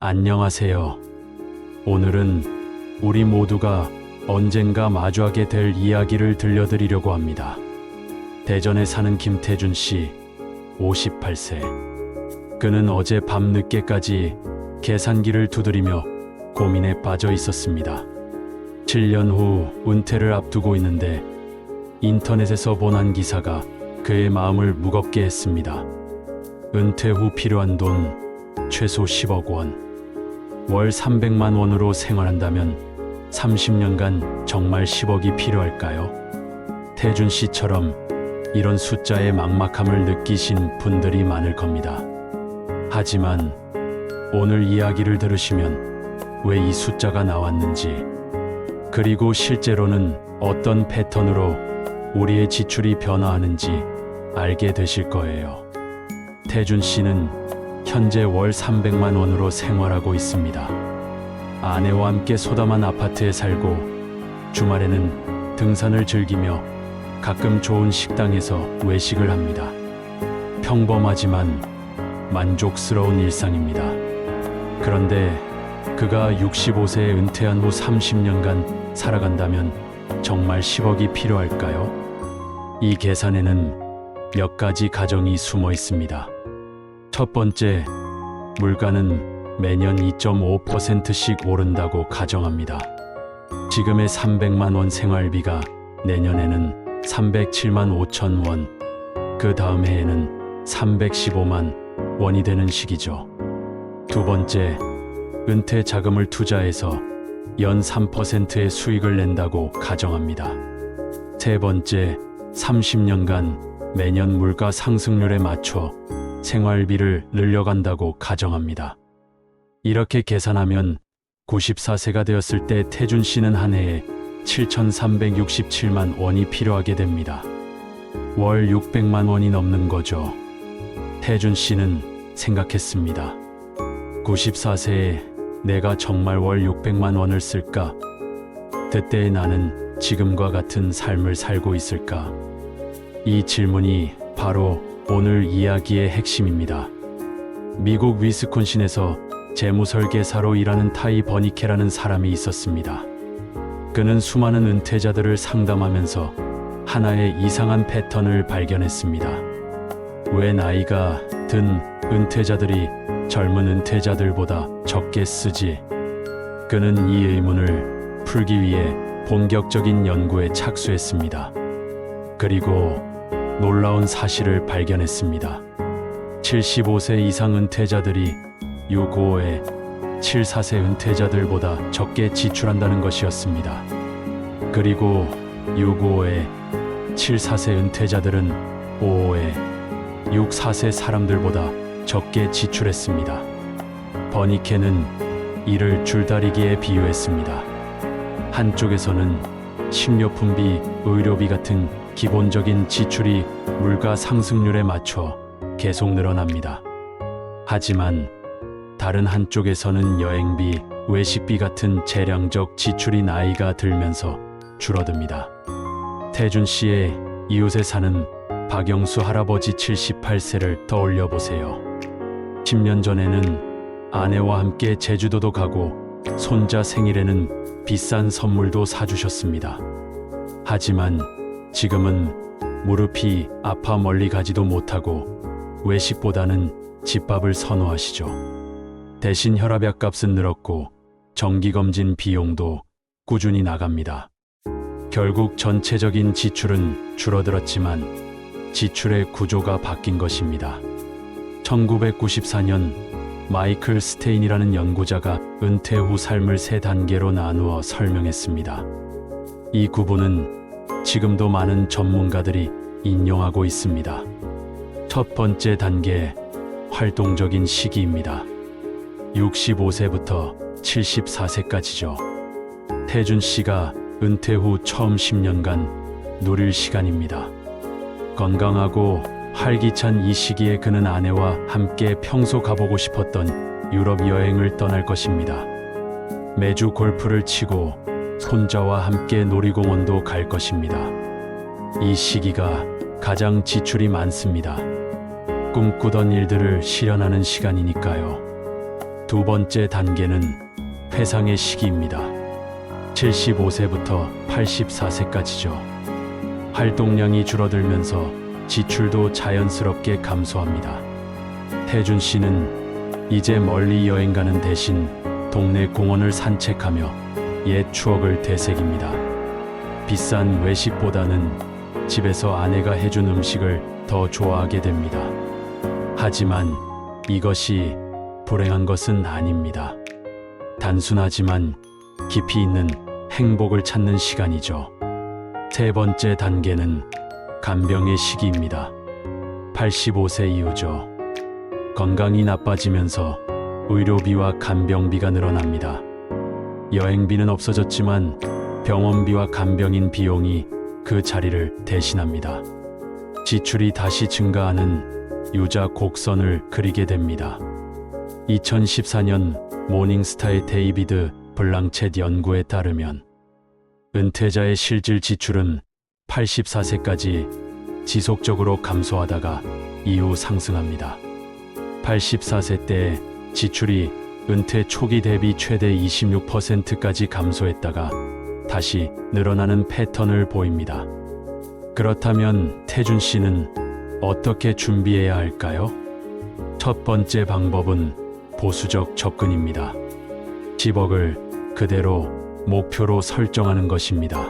안녕하세요. 오늘은 우리 모두가 언젠가 마주하게 될 이야기를 들려드리려고 합니다. 대전에 사는 김태준 씨, 58세. 그는 어제 밤 늦게까지 계산기를 두드리며 고민에 빠져 있었습니다. 7년 후 은퇴를 앞두고 있는데 인터넷에서 본 한 기사가 그의 마음을 무겁게 했습니다. 은퇴 후 필요한 돈 최소 10억 원. 월 300만 원으로 생활한다면 30년간 정말 10억이 필요할까요? 태준 씨처럼 이런 숫자의 막막함을 느끼신 분들이 많을 겁니다. 하지만 오늘 이야기를 들으시면 왜 이 숫자가 나왔는지, 그리고 실제로는 어떤 패턴으로 우리의 지출이 변화하는지 알게 되실 거예요. 태준 씨는 현재 월 300만 원으로 생활하고 있습니다. 아내와 함께 소담한 아파트에 살고 주말에는 등산을 즐기며 가끔 좋은 식당에서 외식을 합니다. 평범하지만 만족스러운 일상입니다. 그런데 그가 65세에 은퇴한 후 30년간 살아간다면 정말 10억이 필요할까요? 이 계산에는 몇 가지 가정이 숨어 있습니다. 첫 번째, 물가는 매년 2.5%씩 오른다고 가정합니다. 지금의 300만 원 생활비가 내년에는 307만 5천 원, 그 다음 해에는 315만 원이 되는 시기죠. 두 번째, 은퇴 자금을 투자해서 연 3%의 수익을 낸다고 가정합니다. 세 번째, 30년간 매년 물가 상승률에 맞춰 생활비를 늘려간다고 가정합니다. 이렇게 계산하면 94세가 되었을 때 태준 씨는 한 해에 7,367만 원이 필요하게 됩니다. 월 600만 원이 넘는 거죠. 태준 씨는 생각했습니다. 94세에 내가 정말 월 600만 원을 쓸까? 그때의 나는 지금과 같은 삶을 살고 있을까? 이 질문이 바로 오늘 이야기의 핵심입니다. 미국 위스콘신에서 재무설계사로 일하는 타이 버니케라는 사람이 있었습니다. 그는 수많은 은퇴자들을 상담하면서 하나의 이상한 패턴을 발견했습니다. 왜 나이가 든 은퇴자들이 젊은 은퇴자들보다 적게 쓰지? 그는 이 의문을 풀기 위해 본격적인 연구에 착수했습니다. 그리고 놀라운 사실을 발견했습니다. 75세 이상 은퇴자들이 65세, 74세 은퇴자들보다 적게 지출한다는 것이었습니다. 그리고 65세, 74세 은퇴자들은 55세, 64세 사람들보다 적게 지출했습니다. 버니케는 이를 줄다리기에 비유했습니다. 한쪽에서는 식료품비, 의료비 같은 기본적인 지출이 물가 상승률에 맞춰 계속 늘어납니다. 하지만 다른 한쪽에서는 여행비, 외식비 같은 재량적 지출이 나이가 들면서 줄어듭니다. 태준 씨의 이웃에 사는 박영수 할아버지 78세를 떠올려 보세요. 10년 전에는 아내와 함께 제주도도 가고 손자 생일에는 비싼 선물도 사주셨습니다. 하지만 지금은 무릎이 아파 멀리 가지도 못하고 외식보다는 집밥을 선호하시죠. 대신 혈압약 값은 늘었고 정기검진 비용도 꾸준히 나갑니다. 결국 전체적인 지출은 줄어들었지만 지출의 구조가 바뀐 것입니다. 1994년 마이클 스테인이라는 연구자가 은퇴 후 삶을 세 단계로 나누어 설명했습니다. 이 구분은 지금도 많은 전문가들이 인용하고 있습니다. 첫 번째 단계, 활동적인 시기입니다. 65세부터 74세까지죠. 태준 씨가 은퇴 후 처음 10년간 누릴 시간입니다. 건강하고 활기찬 이 시기에 그는 아내와 함께 평소 가보고 싶었던 유럽 여행을 떠날 것입니다. 매주 골프를 치고 손자와 함께 놀이공원도 갈 것입니다. 이 시기가 가장 지출이 많습니다. 꿈꾸던 일들을 실현하는 시간이니까요. 두 번째 단계는 회상의 시기입니다. 75세부터 84세까지죠. 활동량이 줄어들면서 지출도 자연스럽게 감소합니다. 태준 씨는 이제 멀리 여행 가는 대신 동네 공원을 산책하며 옛 추억을 되새깁니다. 비싼 외식보다는 집에서 아내가 해준 음식을 더 좋아하게 됩니다. 하지만 이것이 불행한 것은 아닙니다. 단순하지만 깊이 있는 행복을 찾는 시간이죠. 세 번째 단계는 간병의 시기입니다. 85세 이후죠. 건강이 나빠지면서 의료비와 간병비가 늘어납니다. 여행비는 없어졌지만 병원비와 간병인 비용이 그 자리를 대신합니다. 지출이 다시 증가하는 유자 곡선을 그리게 됩니다. 2014년 모닝스타의 데이비드 블랑쳇 연구에 따르면 은퇴자의 실질 지출은 84세까지 지속적으로 감소하다가 이후 상승합니다. 84세 때 지출이 은퇴 초기 대비 최대 26%까지 감소했다가 다시 늘어나는 패턴을 보입니다. 그렇다면 태준 씨는 어떻게 준비해야 할까요? 첫 번째 방법은 보수적 접근입니다. 10억을 그대로 목표로 설정하는 것입니다.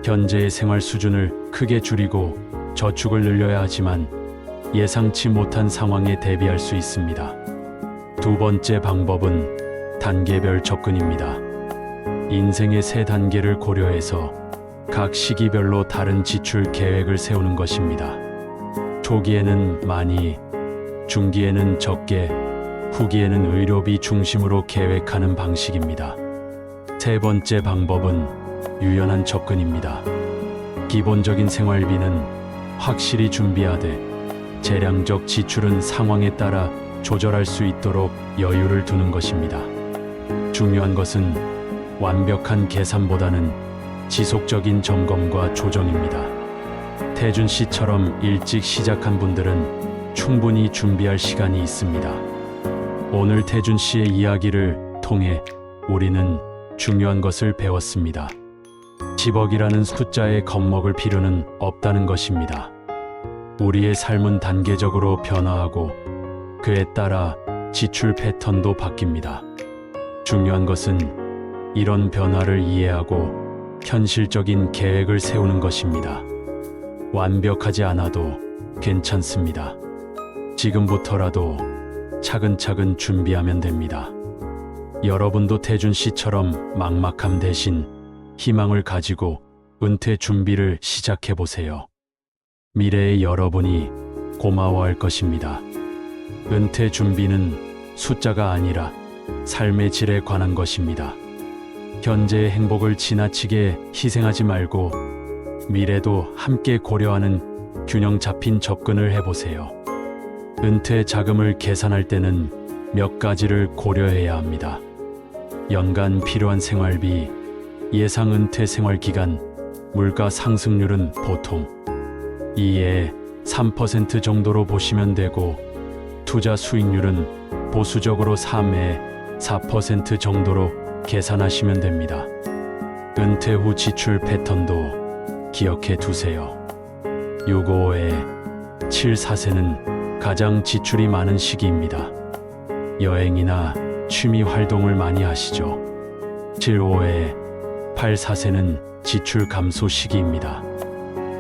현재의 생활 수준을 크게 줄이고 저축을 늘려야 하지만 예상치 못한 상황에 대비할 수 있습니다. 두 번째 방법은 단계별 접근입니다. 인생의 세 단계를 고려해서 각 시기별로 다른 지출 계획을 세우는 것입니다. 초기에는 많이, 중기에는 적게, 후기에는 의료비 중심으로 계획하는 방식입니다. 세 번째 방법은 유연한 접근입니다. 기본적인 생활비는 확실히 준비하되 재량적 지출은 상황에 따라 조절할 수 있도록 여유를 두는 것입니다. 중요한 것은 완벽한 계산보다는 지속적인 점검과 조정입니다. 태준 씨처럼 일찍 시작한 분들은 충분히 준비할 시간이 있습니다. 오늘 태준 씨의 이야기를 통해 우리는 중요한 것을 배웠습니다. 10억이라는 숫자에 겁먹을 필요는 없다는 것입니다. 우리의 삶은 단계적으로 변화하고 그에 따라 지출 패턴도 바뀝니다. 중요한 것은 이런 변화를 이해하고 현실적인 계획을 세우는 것입니다. 완벽하지 않아도 괜찮습니다. 지금부터라도 차근차근 준비하면 됩니다. 여러분도 태준 씨처럼 막막함 대신 희망을 가지고 은퇴 준비를 시작해 보세요. 미래의 여러분이 고마워할 것입니다. 은퇴 준비는 숫자가 아니라 삶의 질에 관한 것입니다. 현재의 행복을 지나치게 희생하지 말고 미래도 함께 고려하는 균형 잡힌 접근을 해보세요. 은퇴 자금을 계산할 때는 몇 가지를 고려해야 합니다. 연간 필요한 생활비, 예상 은퇴 생활 기간, 물가 상승률은 보통 2에 3% 정도로 보시면 되고 투자 수익률은 보수적으로 3에 4% 정도로 계산하시면 됩니다. 은퇴 후 지출 패턴도 기억해 두세요. 65에 74세는 가장 지출이 많은 시기입니다. 여행이나 취미 활동을 많이 하시죠. 75에 84세는 지출 감소 시기입니다.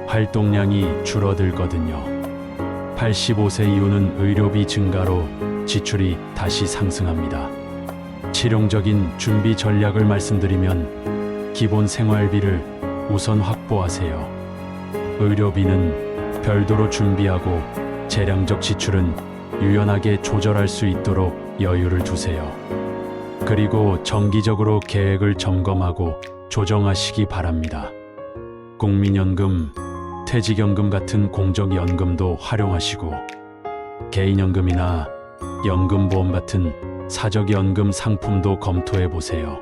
활동량이 줄어들거든요. 85세 이후는 의료비 증가로 지출이 다시 상승합니다. 실용적인 준비 전략을 말씀드리면 기본 생활비를 우선 확보하세요. 의료비는 별도로 준비하고 재량적 지출은 유연하게 조절할 수 있도록 여유를 두세요. 그리고 정기적으로 계획을 점검하고 조정하시기 바랍니다. 국민연금, 퇴직연금 같은 공적연금도 활용하시고 개인연금이나 연금보험 같은 사적연금 상품도 검토해 보세요.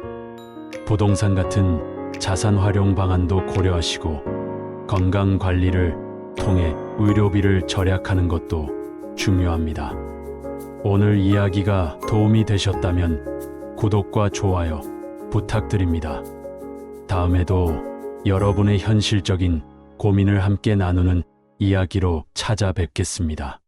부동산 같은 자산 활용 방안도 고려하시고 건강관리를 통해 의료비를 절약하는 것도 중요합니다. 오늘 이야기가 도움이 되셨다면 구독과 좋아요 부탁드립니다. 다음에도 여러분의 현실적인 고민을 함께 나누는 이야기로 찾아뵙겠습니다.